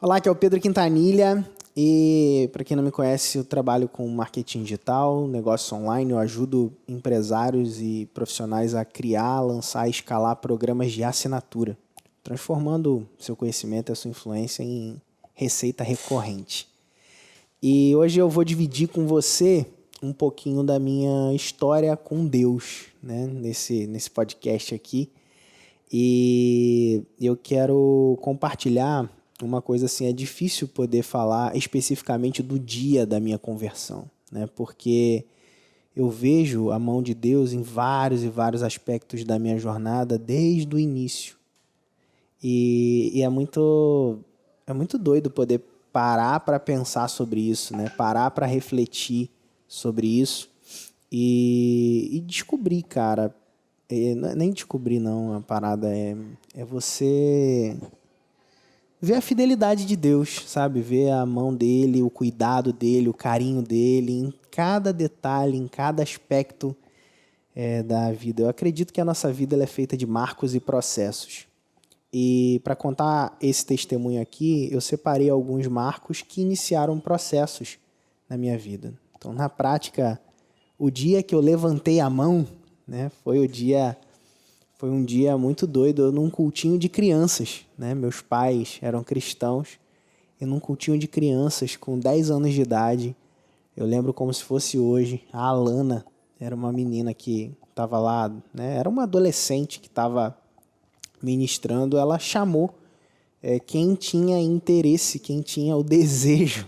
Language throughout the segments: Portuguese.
Olá, aqui é o Pedro Quintanilha e, para quem não me conhece, eu trabalho com marketing digital, negócios online. Eu ajudo empresários e profissionais a criar, lançar e escalar programas de assinatura, transformando seu conhecimento e a sua influência em receita recorrente. E hoje eu vou dividir com você um pouquinho da minha história com Deus, né, nesse podcast aqui. E eu quero compartilhar uma coisa assim, é difícil poder falar especificamente do dia da minha conversão, né? Porque eu vejo a mão de Deus em vários e vários aspectos da minha jornada desde o início. E é muito doido poder parar para pensar sobre isso, né? Parar para refletir sobre isso e descobrir, cara. Nem descobrir, não. A parada é você ver a fidelidade de Deus, sabe? Ver a mão dele, o cuidado dele, o carinho dele em cada detalhe, em cada aspecto da vida. Eu acredito que a nossa vida ela é feita de marcos e processos. E para contar esse testemunho aqui, eu separei alguns marcos que iniciaram processos na minha vida. Então, na prática, o dia que eu levantei a mão, né, foi um dia muito doido, eu num cultinho de crianças, né? Meus pais eram cristãos, e num cultinho de crianças com 10 anos de idade, eu lembro como se fosse hoje, a Alana era uma menina que estava lá, né? Era uma adolescente que estava ministrando, ela chamou quem tinha interesse, quem tinha o desejo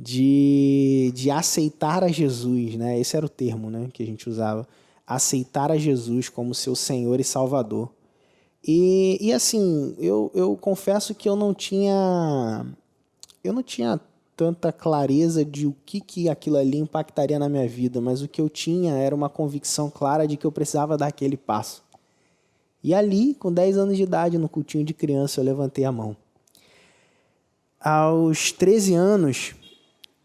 de aceitar a Jesus, né? Esse era o termo, né, que a gente usava. Aceitar a Jesus como seu Senhor e Salvador. E assim, eu confesso que eu não tinha tanta clareza de o que aquilo ali impactaria na minha vida, mas o que eu tinha era uma convicção clara de que eu precisava dar aquele passo. E ali, com 10 anos de idade, no cultinho de criança, eu levantei a mão. Aos 13 anos,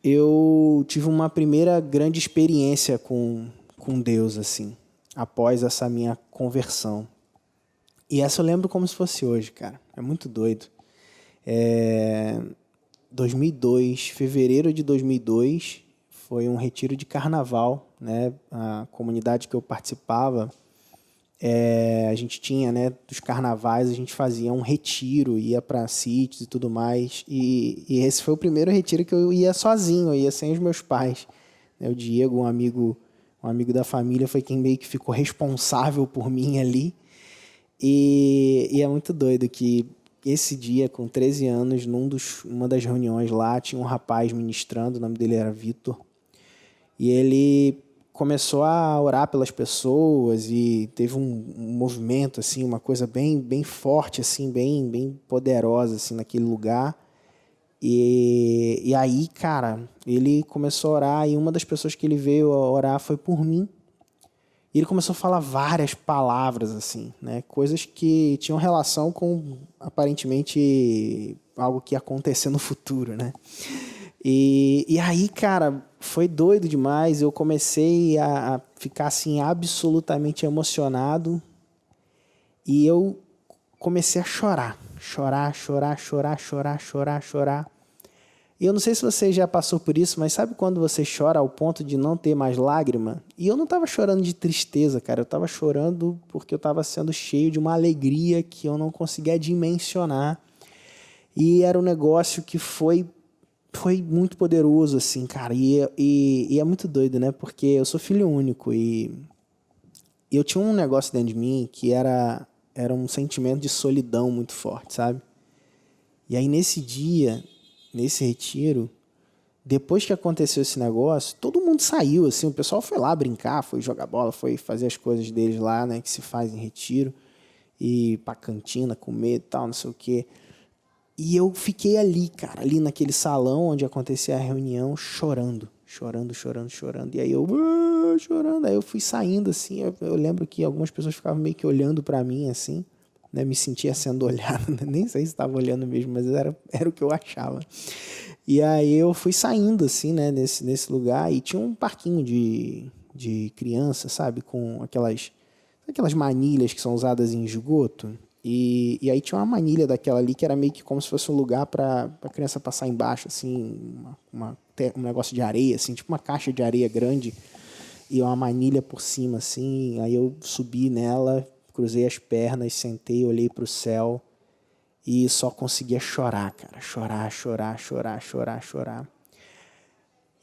eu tive uma primeira grande experiência com Deus, assim, após essa minha conversão. E essa eu lembro como se fosse hoje, cara. É muito doido. 2002, fevereiro de 2002, foi um retiro de carnaval, né? A comunidade que eu participava, a gente tinha, né, dos carnavais, a gente fazia um retiro, ia para sítios e tudo mais. E esse foi o primeiro retiro que eu ia sozinho, eu ia sem os meus pais. O Diego, um amigo da família, foi quem meio que ficou responsável por mim ali. E é muito doido que esse dia, com 13 anos, uma das reuniões lá, tinha um rapaz ministrando, o nome dele era Vitor, e ele começou a orar pelas pessoas e teve um movimento, assim, uma coisa bem, bem forte, assim, bem, bem poderosa assim, naquele lugar. E aí, cara, ele começou a orar e uma das pessoas que ele veio a orar foi por mim. E ele começou a falar várias palavras, assim, né? Coisas que tinham relação com, aparentemente, algo que ia acontecer no futuro, né? E aí, cara, foi doido demais. Eu comecei a ficar, assim, absolutamente emocionado. E eu comecei a chorar. Chorar, chorar, chorar, chorar, chorar, chorar. E eu não sei se você já passou por isso, mas sabe quando você chora ao ponto de não ter mais lágrima? E eu não estava chorando de tristeza, cara. Eu estava chorando porque eu estava sendo cheio de uma alegria que eu não conseguia dimensionar. E era um negócio que foi muito poderoso, assim, cara. E é muito doido, né? Porque eu sou filho único e eu tinha um negócio dentro de mim que era um sentimento de solidão muito forte, sabe? E aí nesse dia, nesse retiro, depois que aconteceu esse negócio, todo mundo saiu, assim, o pessoal foi lá brincar, foi jogar bola, foi fazer as coisas deles lá, né, que se faz em retiro, e pra cantina, comer e tal, não sei o quê. E eu fiquei ali, cara, ali naquele salão onde acontecia a reunião, chorando, chorando, chorando, chorando. E aí eu, chorando, aí eu fui saindo, assim, eu lembro que algumas pessoas ficavam meio que olhando pra mim, assim, né, me sentia sendo olhado, nem sei se estava olhando mesmo, mas era o que eu achava. E aí eu fui saindo, assim, né, nesse lugar, e tinha um parquinho de criança, sabe, com aquelas manilhas que são usadas em esgoto. E aí tinha uma manilha daquela ali que era meio que como se fosse um lugar para a criança passar embaixo, assim, um negócio de areia, assim, tipo uma caixa de areia grande e uma manilha por cima, assim. Aí eu subi nela, cruzei as pernas, sentei, olhei para o céu e só conseguia chorar, cara. Chorar.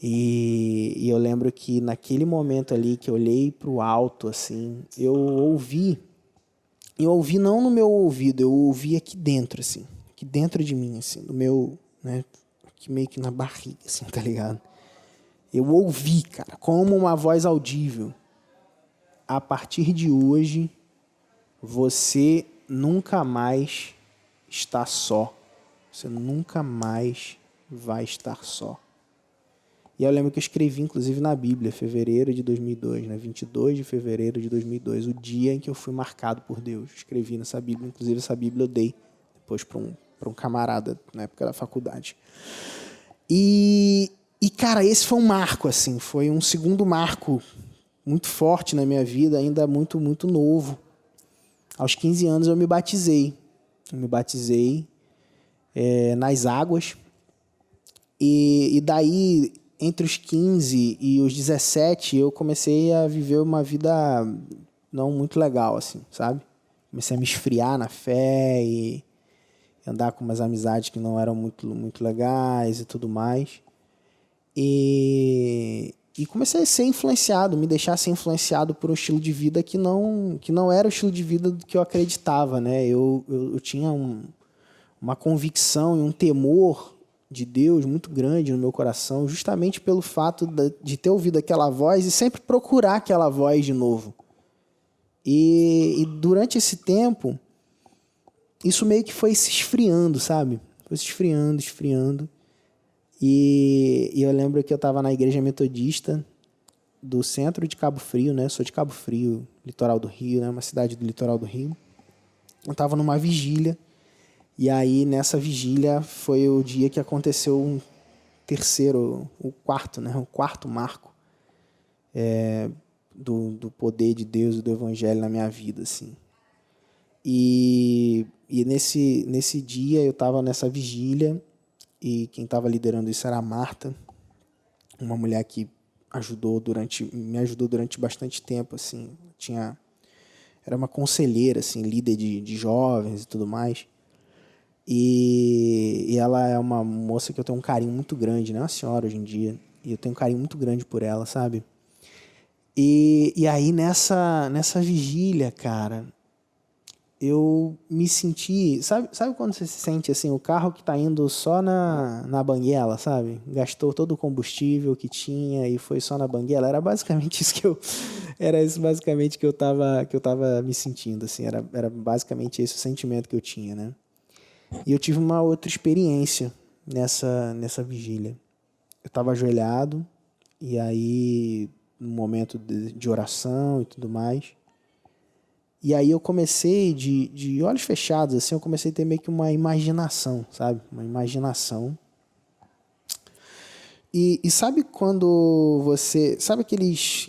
E eu lembro que naquele momento ali que eu olhei para o alto, assim, eu ouvi não no meu ouvido, eu ouvi aqui dentro, assim, aqui dentro de mim, assim, no meu, né, aqui meio que na barriga, assim, tá ligado? Eu ouvi, cara, como uma voz audível. A partir de hoje, você nunca mais está só. Você nunca mais vai estar só. E eu lembro que eu escrevi, inclusive, na Bíblia, fevereiro de 2002, né? 22 de fevereiro de 2002, o dia em que eu fui marcado por Deus. Escrevi nessa Bíblia, inclusive essa Bíblia eu dei depois para um camarada na época da faculdade. E, cara, esse foi um marco, assim, foi um segundo marco muito forte na minha vida, ainda muito, muito novo. Aos 15 anos eu me batizei. Nas águas. E daí, entre os 15 e os 17, eu comecei a viver uma vida não muito legal, assim, sabe? Comecei a me esfriar na fé e andar com umas amizades que não eram muito, muito legais e tudo mais. E comecei a ser influenciado, me deixar ser influenciado por um estilo de vida que não era o estilo de vida que eu acreditava, né? Eu tinha uma convicção e um temor de Deus muito grande no meu coração, justamente pelo fato de ter ouvido aquela voz e sempre procurar aquela voz de novo. E durante esse tempo, isso meio que foi se esfriando, sabe? Foi se esfriando. E eu lembro que eu estava na igreja metodista do centro de Cabo Frio, né? Eu sou de Cabo Frio, litoral do Rio, né? Uma cidade do litoral do Rio. Eu estava numa vigília. E aí, nessa vigília, foi o dia que aconteceu o quarto marco do poder de Deus e do Evangelho na minha vida, assim. E nesse dia, eu estava nessa vigília, e quem estava liderando isso era a Marta, uma mulher que me ajudou durante bastante tempo, assim. Era uma conselheira, assim, líder de jovens e tudo mais. E ela é uma moça que eu tenho um carinho muito grande, né? Uma senhora hoje em dia. E eu tenho um carinho muito grande por ela, sabe? E aí nessa vigília, cara, eu me senti... Sabe quando você se sente assim, o carro que tá indo só na banguela, sabe? Gastou todo o combustível que tinha e foi só na banguela. Era basicamente isso que eu tava me sentindo, assim. Era basicamente esse o sentimento que eu tinha, né? E eu tive uma outra experiência nessa vigília. Eu estava ajoelhado, e aí, num momento de oração e tudo mais, e aí eu comecei, de olhos fechados, assim, eu comecei a ter meio que uma imaginação, sabe? Uma imaginação. E sabe quando você... Sabe aqueles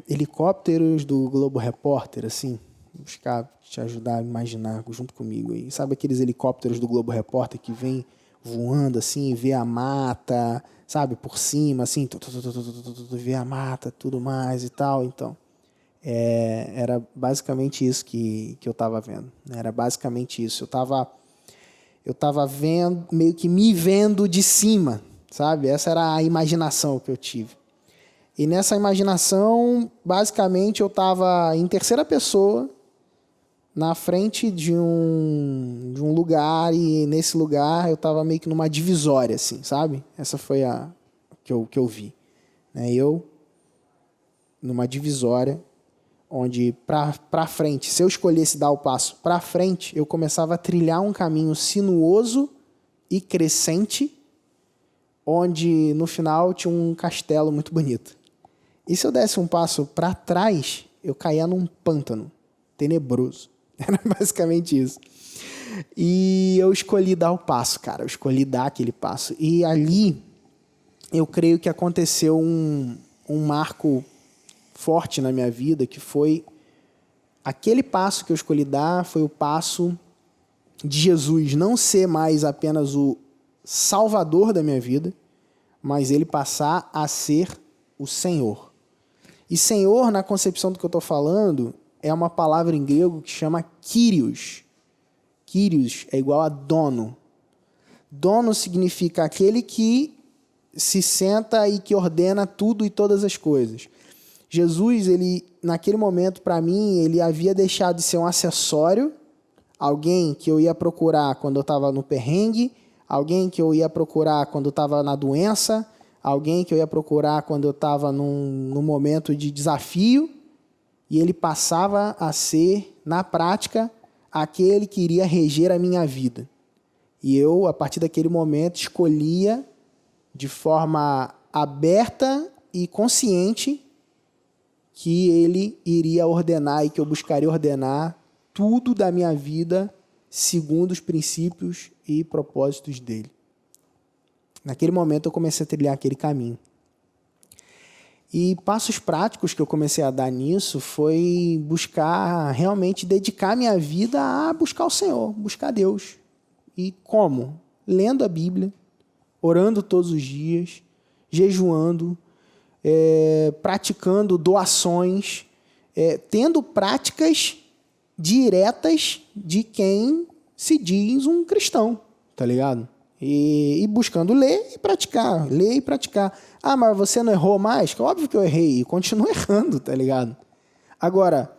helicópteros do Globo Repórter, assim? Vou buscar te ajudar a imaginar junto comigo aí. Sabe aqueles helicópteros do Globo Repórter que vem voando assim, vê a mata, sabe, por cima, assim, vê a mata, tudo mais e tal. Então, era basicamente isso que eu estava vendo. Era basicamente isso. Eu estava vendo, meio que me vendo de cima, sabe? Essa era a imaginação que eu tive. E nessa imaginação, basicamente, eu estava em terceira pessoa, na frente de um lugar, e nesse lugar eu estava meio que numa divisória, assim, sabe? Essa foi a que eu vi. Né? Eu, numa divisória, onde para frente, se eu escolhesse dar o passo para frente, eu começava a trilhar um caminho sinuoso e crescente, onde no final tinha um castelo muito bonito. E se eu desse um passo para trás, eu caía num pântano tenebroso. Era basicamente isso. E eu escolhi dar o passo, cara. Eu escolhi dar aquele passo. E ali, eu creio que aconteceu um marco forte na minha vida, que foi aquele passo que eu escolhi dar foi o passo de Jesus não ser mais apenas o Salvador da minha vida, mas ele passar a ser o Senhor. E Senhor, na concepção do que eu estou falando, é uma palavra em grego que chama Kyrios. Kyrios é igual a dono. Dono significa aquele que se senta e que ordena tudo e todas as coisas. Jesus, ele, naquele momento, para mim, ele havia deixado de ser um acessório, alguém que eu ia procurar quando eu estava no perrengue, alguém que eu ia procurar quando eu estava na doença, alguém que eu ia procurar quando eu estava num momento de desafio, e ele passava a ser, na prática, aquele que iria reger a minha vida. E eu, a partir daquele momento, escolhia de forma aberta e consciente que ele iria ordenar e que eu buscaria ordenar tudo da minha vida segundo os princípios e propósitos dele. Naquele momento eu comecei a trilhar aquele caminho. E passos práticos que eu comecei a dar nisso foi buscar realmente dedicar minha vida a buscar o Senhor, buscar Deus. E como? Lendo a Bíblia, orando todos os dias, jejuando, praticando doações, tendo práticas diretas de quem se diz um cristão, tá ligado? E buscando ler e praticar, ler e praticar. Ah, mas você não errou mais? Óbvio que eu errei e continuo errando, tá ligado? Agora,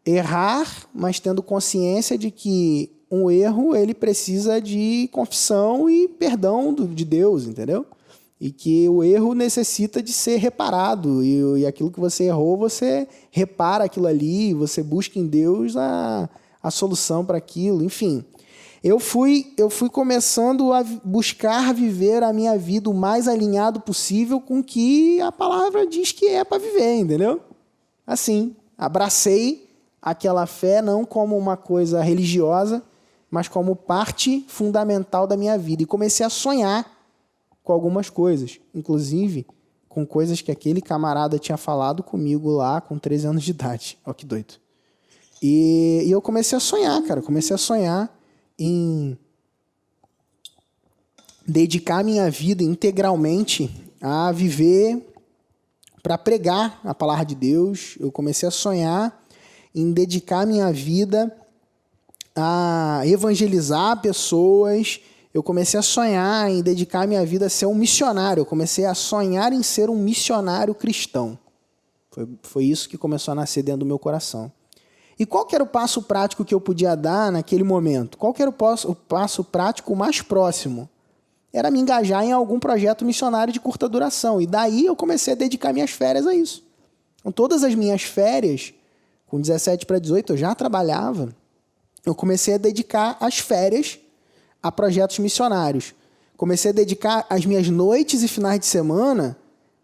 errar, mas tendo consciência de que um erro, ele precisa de confissão e perdão de Deus, entendeu? E que o erro necessita de ser reparado. E aquilo que você errou, você repara aquilo ali, você busca em Deus a solução para aquilo, enfim. Eu fui começando a buscar viver a minha vida o mais alinhado possível com o que a palavra diz que é para viver, entendeu? Assim, abracei aquela fé não como uma coisa religiosa, mas como parte fundamental da minha vida. E comecei a sonhar com algumas coisas, inclusive com coisas que aquele camarada tinha falado comigo lá com 13 anos de idade. Ó, que doido. E eu comecei a sonhar, cara. Comecei a sonhar em dedicar minha vida integralmente a viver para pregar a palavra de Deus. Eu comecei a sonhar em dedicar minha vida a evangelizar pessoas. Eu comecei a sonhar em dedicar minha vida a ser um missionário. Eu comecei a sonhar em ser um missionário cristão. Foi isso que começou a nascer dentro do meu coração. E qual que era o passo prático que eu podia dar naquele momento? Qual que era o passo prático mais próximo? Era me engajar em algum projeto missionário de curta duração. E daí eu comecei a dedicar minhas férias a isso. Então, todas as minhas férias, com 17 para 18, eu já trabalhava. Eu comecei a dedicar as férias a projetos missionários. Comecei a dedicar as minhas noites e finais de semana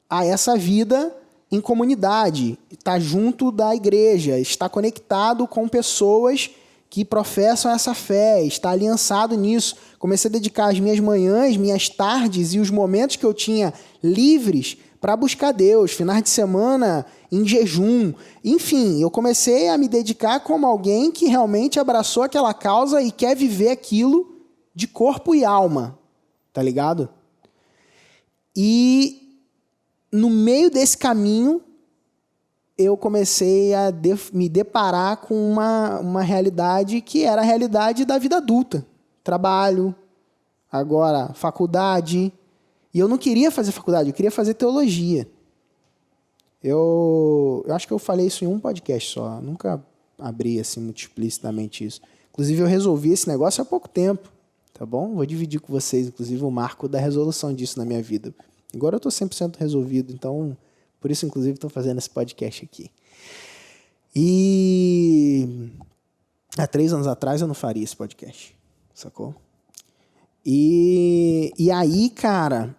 a essa vida em comunidade, estar junto da igreja, estar conectado com pessoas que professam essa fé, estar aliançado nisso. Comecei a dedicar as minhas manhãs, minhas tardes e os momentos que eu tinha livres para buscar Deus, finais de semana em jejum. Enfim, eu comecei a me dedicar como alguém que realmente abraçou aquela causa e quer viver aquilo de corpo e alma, tá ligado? E no meio desse caminho, eu comecei a me deparar com uma realidade que era a realidade da vida adulta. Trabalho, agora faculdade. E eu não queria fazer faculdade, eu queria fazer teologia. Eu acho que eu falei isso em um podcast só, nunca abri assim muito explicitamente isso. Inclusive, eu resolvi esse negócio há pouco tempo, tá bom? Vou dividir com vocês, inclusive, o marco da resolução disso na minha vida. Agora eu estou 100% resolvido, então, por isso, inclusive, estou fazendo esse podcast aqui. E há 3 anos atrás eu não faria esse podcast, sacou? E aí, cara,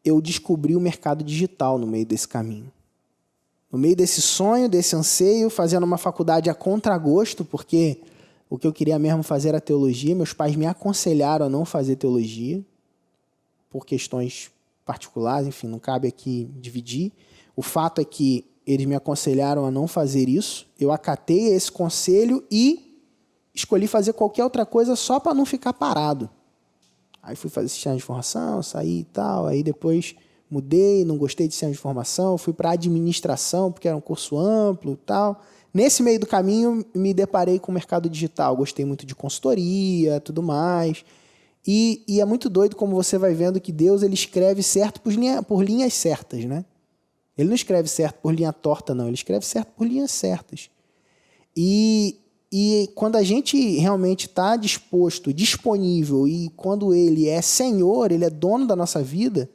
eu descobri o mercado digital no meio desse caminho. No meio desse sonho, desse anseio, fazendo uma faculdade a contragosto, porque o que eu queria mesmo fazer era teologia. Meus pais me aconselharam a não fazer teologia, por questões particulares, enfim, não cabe aqui dividir. O fato é que eles me aconselharam a não fazer isso. Eu acatei esse conselho e escolhi fazer qualquer outra coisa só para não ficar parado. Aí fui fazer sistema de informação, saí e tal. Aí depois mudei, não gostei de sistema de informação. Fui para administração, porque era um curso amplo e tal. Nesse meio do caminho, me deparei com o mercado digital. Gostei muito de consultoria, tudo mais. E é muito doido como você vai vendo que Deus ele escreve certo por linhas certas, né? Ele não escreve certo por linha torta, não. Ele escreve certo por linhas certas. E quando a gente realmente está disposto, disponível, e quando ele é Senhor, ele é dono da nossa vida,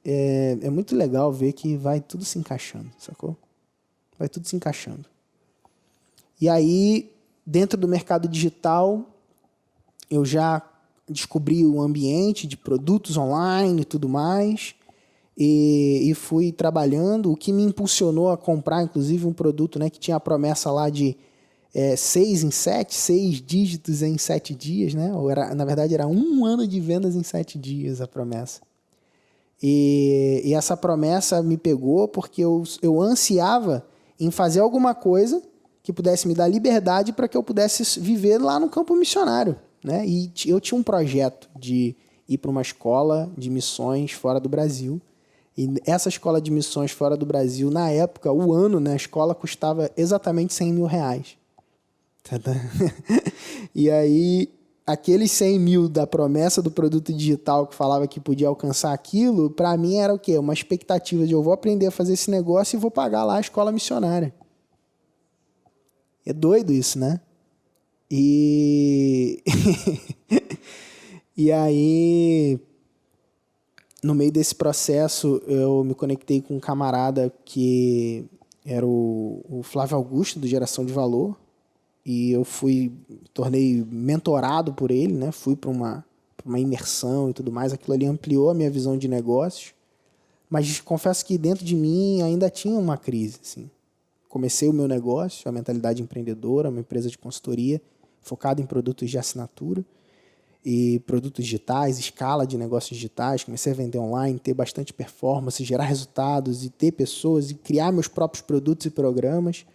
é muito legal ver que vai tudo se encaixando, sacou? Vai tudo se encaixando. E aí, dentro do mercado digital, eu já descobri o ambiente de produtos online e tudo mais, e fui trabalhando, o que me impulsionou a comprar, inclusive, um produto, né, que tinha a promessa lá de 6 dígitos em 7 dias, né? Ou na verdade, era 1 ano de vendas em 7 dias a promessa. E essa promessa me pegou porque eu ansiava em fazer alguma coisa que pudesse me dar liberdade para que eu pudesse viver lá no campo missionário, né? E eu tinha um projeto de ir para uma escola de missões fora do Brasil. E essa escola de missões fora do Brasil, na época, o ano, né, a escola custava exatamente R$100 mil. E aí, aqueles 100 mil da promessa do produto digital que falava que podia alcançar aquilo, para mim era o quê? Uma expectativa de eu vou aprender a fazer esse negócio e vou pagar lá a escola missionária. É doido isso, né? E aí, no meio desse processo, eu me conectei com um camarada que era o Flávio Augusto, do Geração de Valor. E eu tornei mentorado por ele, né? Fui para uma imersão e tudo mais. Aquilo ali ampliou a minha visão de negócios. Mas confesso que dentro de mim ainda tinha uma crise, assim. Comecei o meu negócio, a mentalidade empreendedora, uma empresa de consultoria focada em produtos de assinatura e produtos digitais, escala de negócios digitais. Comecei a vender online, ter bastante performance, gerar resultados e ter pessoas e criar meus próprios produtos e programas.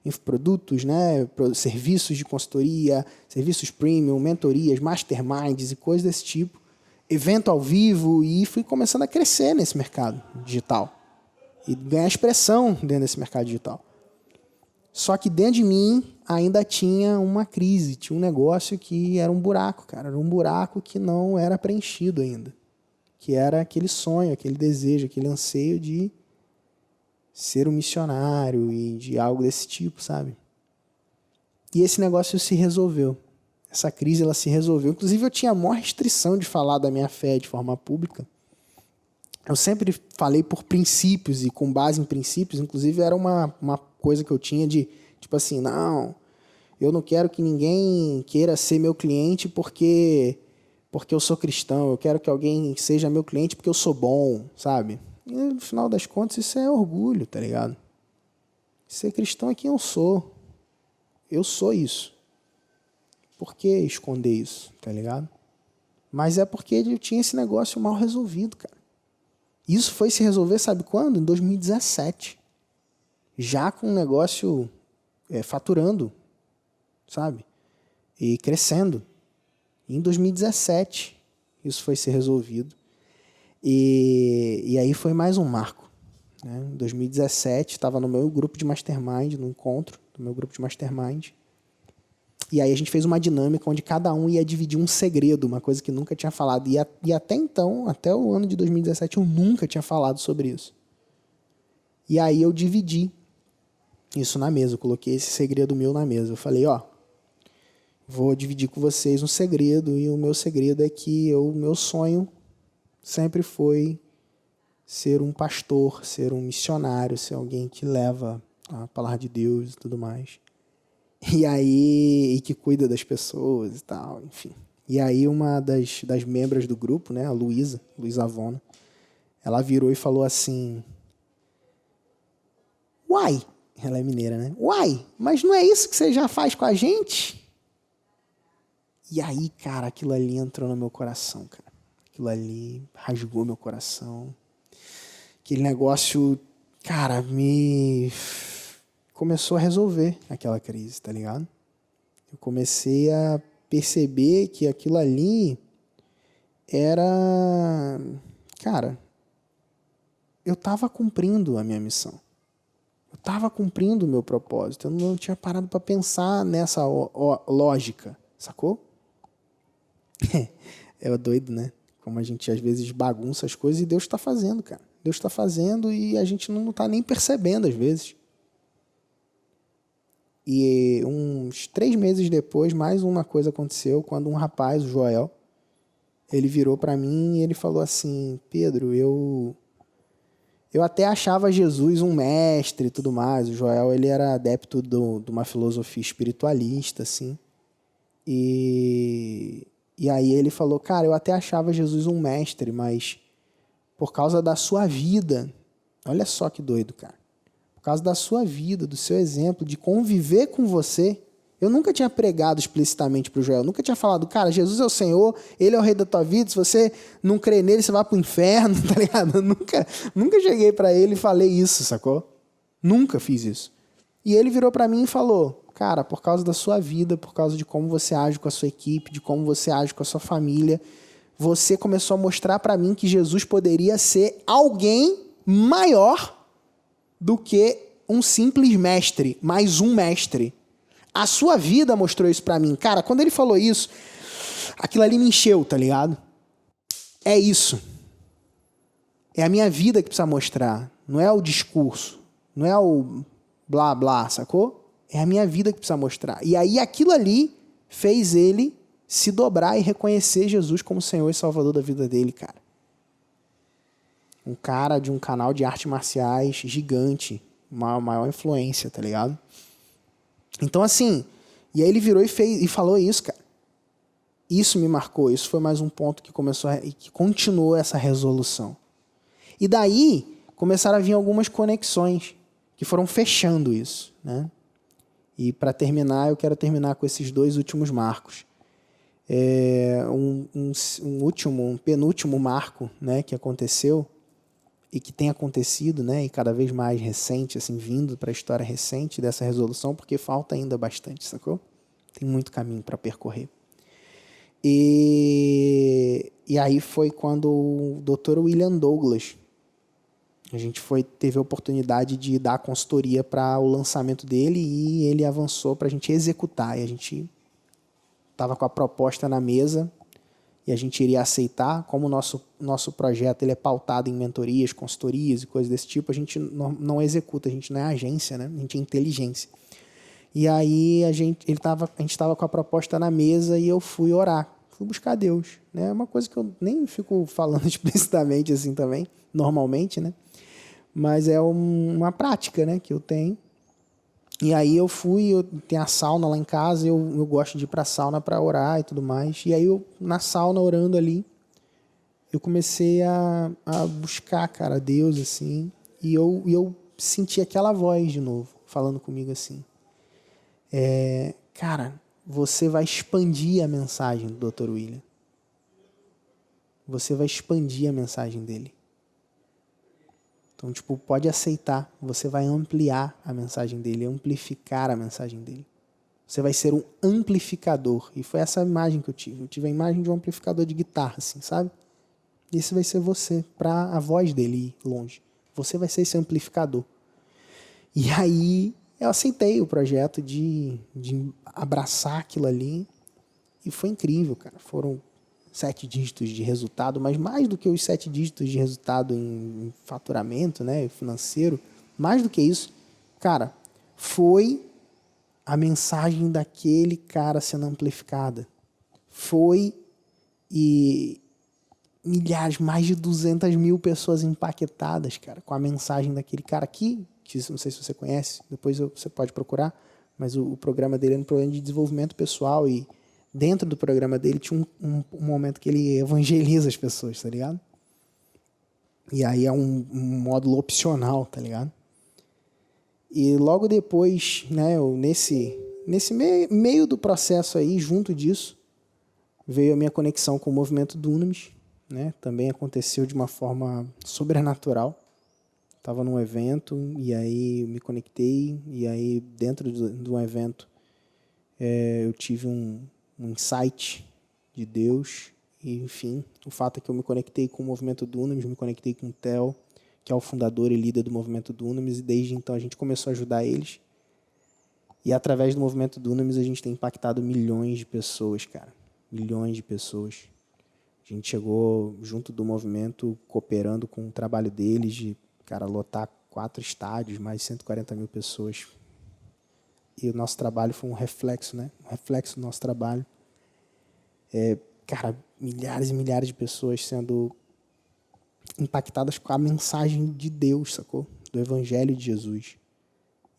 Infoprodutos, né? Serviços de consultoria, serviços premium, mentorias, masterminds e coisas desse tipo, evento ao vivo, e fui começando a crescer nesse mercado digital e ganhar expressão dentro desse mercado digital. Só que dentro de mim ainda tinha uma crise, tinha um negócio que era um buraco, cara, era um buraco que não era preenchido ainda, que era aquele sonho, aquele desejo, aquele anseio de ser um missionário e de algo desse tipo, sabe? E esse negócio se resolveu. Essa crise, ela se resolveu. Inclusive, eu tinha a maior restrição de falar da minha fé de forma pública. Eu sempre falei por princípios e com base em princípios. Inclusive, era uma coisa que eu tinha de, tipo assim, não, eu não quero que ninguém queira ser meu cliente porque eu sou cristão. Eu quero que alguém seja meu cliente porque eu sou bom, sabe? E no final das contas, isso é orgulho, tá ligado? Ser cristão é quem eu sou. Eu sou isso. Por que esconder isso, tá ligado? Mas é porque eu tinha esse negócio mal resolvido, cara. Isso foi se resolver, sabe quando? Em 2017. Já com o negócio faturando, sabe? E crescendo. Em 2017, isso foi ser resolvido. E aí foi mais um marco. Né? Em 2017, estava no meu grupo de mastermind, no encontro do meu grupo de mastermind. E aí a gente fez uma dinâmica onde cada um ia dividir um segredo, uma coisa que nunca tinha falado. E até então, até o ano de 2017, eu nunca tinha falado sobre isso. E aí eu dividi isso na mesa, eu coloquei esse segredo meu na mesa. Eu falei, vou dividir com vocês um segredo, e o meu segredo é que o meu sonho sempre foi ser um pastor, ser um missionário, ser alguém que leva a palavra de Deus e tudo mais. E que cuida das pessoas e tal, enfim. E aí uma das membros do grupo, né, a Luísa Avona, ela virou e falou assim, uai, ela é mineira, né? Uai, mas não é isso que você já faz com a gente? E aí, cara, aquilo ali entrou no meu coração, cara. Aquilo ali rasgou meu coração. Aquele negócio cara, me começou a resolver aquela crise, tá ligado? Eu comecei a perceber que aquilo ali era... Cara, eu tava cumprindo a minha missão. Eu tava cumprindo o meu propósito. Eu não tinha parado para pensar nessa lógica, sacou? É doido, né? Como a gente às vezes bagunça as coisas e Deus está fazendo, cara. Deus está fazendo e a gente não está nem percebendo às vezes. E uns 3 meses depois, mais uma coisa aconteceu, quando um rapaz, o Joel, ele virou para mim e ele falou assim: Pedro, eu até achava Jesus um mestre e tudo mais. O Joel, ele era adepto de uma filosofia espiritualista, assim. E aí ele falou: cara, eu até achava Jesus um mestre, mas por causa da sua vida, olha só que doido, cara. Por causa da sua vida, do seu exemplo, de conviver com você. Eu nunca tinha pregado explicitamente para o Joel, nunca tinha falado, cara, Jesus é o Senhor, Ele é o rei da tua vida, se você não crê nele, você vai para o inferno, tá ligado? Eu nunca cheguei para ele e falei isso, sacou? Nunca fiz isso. E ele virou para mim e falou, cara, por causa da sua vida, por causa de como você age com a sua equipe, de como você age com a sua família, você começou a mostrar para mim que Jesus poderia ser alguém maior do que um simples mestre, mais um mestre. A sua vida mostrou isso pra mim. Cara, quando ele falou isso, aquilo ali me encheu, tá ligado? É isso. É a minha vida que precisa mostrar. Não é o discurso. Não é o blá blá, sacou? É a minha vida que precisa mostrar. E aí aquilo ali fez ele se dobrar e reconhecer Jesus como Senhor e Salvador da vida dele, cara. Um cara de um canal de artes marciais gigante. Uma maior influência, tá ligado? Então, assim, e aí ele virou e falou isso, cara. Isso me marcou, isso foi mais um ponto que que continuou essa resolução. E daí, começaram a vir algumas conexões que foram fechando isso, né? E para terminar, eu quero terminar com esses 2 últimos marcos. Um penúltimo marco, né, que aconteceu e que tem acontecido, né, e cada vez mais recente, assim, vindo para a história recente dessa resolução, porque falta ainda bastante, sacou? Tem muito caminho para percorrer. E aí foi quando o Dr. William Douglas, a gente teve a oportunidade de dar consultoria para o lançamento dele e ele avançou para a gente executar. E a gente estava com a proposta na mesa e a gente iria aceitar. Como o nosso projeto ele é pautado em mentorias, consultorias e coisas desse tipo, a gente não executa, a gente não é agência, né? A gente é inteligência. E aí a gente estava com a proposta na mesa e eu fui orar, fui buscar Deus, né? É uma coisa que eu nem fico falando explicitamente assim também, normalmente, né? Mas é uma prática, né, que eu tenho. E aí eu tenho a sauna lá em casa, eu gosto de ir pra sauna para orar e tudo mais. E aí na sauna, orando ali, eu comecei a buscar, cara, Deus, assim. E eu senti aquela voz de novo, falando comigo assim. Cara, você vai expandir a mensagem do Dr. William. Você vai expandir a mensagem dele. Então, tipo, pode aceitar. Você vai ampliar a mensagem dele, amplificar a mensagem dele. Você vai ser um amplificador. E foi essa imagem que eu tive. Eu tive a imagem de um amplificador de guitarra, assim, sabe? E esse vai ser você, para a voz dele ir longe. Você vai ser esse amplificador. E aí eu aceitei o projeto de abraçar aquilo ali. E foi incrível, cara. Foram 7 dígitos de resultado, mas mais do que os 7 dígitos de resultado em faturamento, né, financeiro, mais do que isso, cara, foi a mensagem daquele cara sendo amplificada. Foi e milhares, mais de 200 mil pessoas impactadas, cara, com a mensagem daquele cara aqui, que não sei se você conhece, depois você pode procurar, mas o programa dele é um programa de desenvolvimento pessoal e dentro do programa dele tinha um momento que ele evangeliza as pessoas, tá ligado? E aí é um módulo opcional, tá ligado? E logo depois, né, nesse meio do processo aí, junto disso, veio a minha conexão com o movimento Dunamis, né? Também aconteceu de uma forma sobrenatural. Estava num evento e aí me conectei e aí dentro de um evento eu tive um insight de Deus e, enfim, o fato é que eu me conectei com o movimento Dunamis, me conectei com o Theo, que é o fundador e líder do movimento Dunamis, e desde então a gente começou a ajudar eles. E através do movimento Dunamis a gente tem impactado milhões de pessoas, cara. Milhões de pessoas. A gente chegou junto do movimento, cooperando com o trabalho deles, de, cara, lotar 4 estádios, mais de 140 mil pessoas. E o nosso trabalho foi um reflexo, né? Um reflexo do nosso trabalho. Cara, milhares e milhares de pessoas sendo impactadas com a mensagem de Deus, sacou? Do Evangelho de Jesus.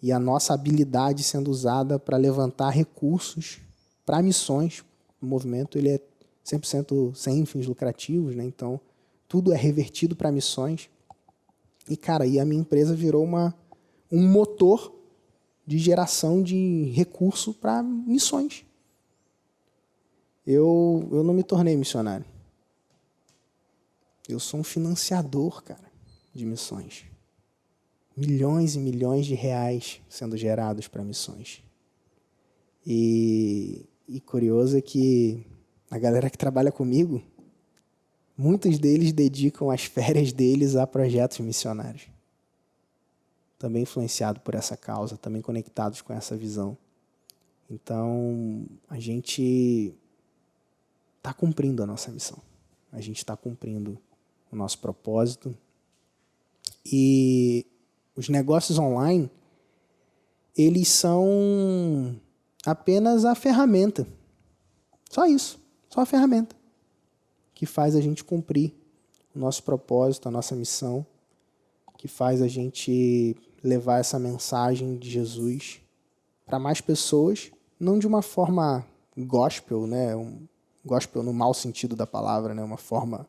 E a nossa habilidade sendo usada para levantar recursos para missões. O movimento ele é 100% sem fins lucrativos, né? Então, tudo é revertido para missões. E, cara, a minha empresa virou um motor de geração de recurso para missões. Eu não me tornei missionário. Eu sou um financiador, cara, de missões. Milhões e milhões de reais sendo gerados para missões. E curioso é que a galera que trabalha comigo, muitos deles dedicam as férias deles a projetos missionários. Também influenciado por essa causa, também conectados com essa visão. Então, a gente está cumprindo a nossa missão. A gente está cumprindo o nosso propósito. E os negócios online, eles são apenas a ferramenta. Só isso. Só a ferramenta que faz a gente cumprir o nosso propósito, a nossa missão, que faz a gente levar essa mensagem de Jesus para mais pessoas, não de uma forma gospel, né? Gospel no mau sentido da palavra, né? Uma forma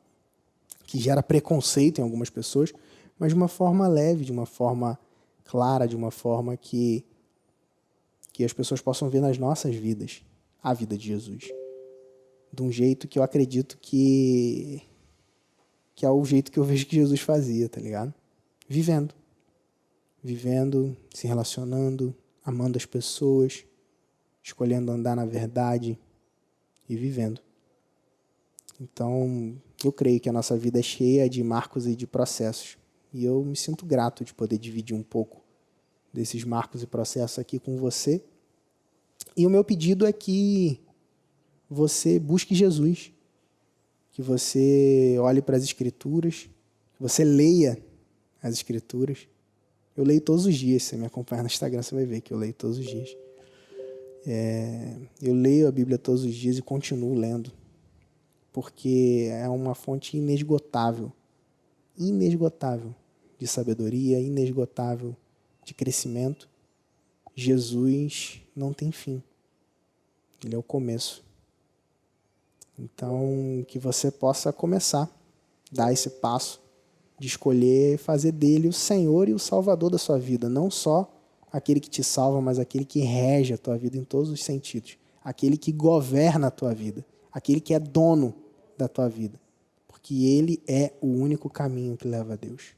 que gera preconceito em algumas pessoas, mas de uma forma leve, de uma forma clara, de uma forma que as pessoas possam ver nas nossas vidas a vida de Jesus. De um jeito que eu acredito que é o jeito que eu vejo que Jesus fazia, tá ligado? Vivendo, se relacionando, amando as pessoas, escolhendo andar na verdade e vivendo. Então, eu creio que a nossa vida é cheia de marcos e de processos. E eu me sinto grato de poder dividir um pouco desses marcos e processos aqui com você. E o meu pedido é que você busque Jesus, que você olhe para as Escrituras, que você leia as Escrituras. Eu leio todos os dias, se você me acompanhar no Instagram, você vai ver que eu leio todos os dias. Eu leio a Bíblia todos os dias e continuo lendo, porque é uma fonte inesgotável de sabedoria, inesgotável de crescimento. Jesus não tem fim. Ele é o começo. Então, que você possa começar, dar esse passo de escolher fazer dele o Senhor e o Salvador da sua vida. Não só aquele que te salva, mas aquele que rege a tua vida em todos os sentidos. Aquele que governa a tua vida. Aquele que é dono da tua vida. Porque ele é o único caminho que leva a Deus.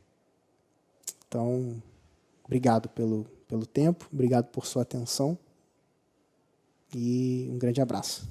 Então, obrigado pelo tempo, obrigado por sua atenção e um grande abraço.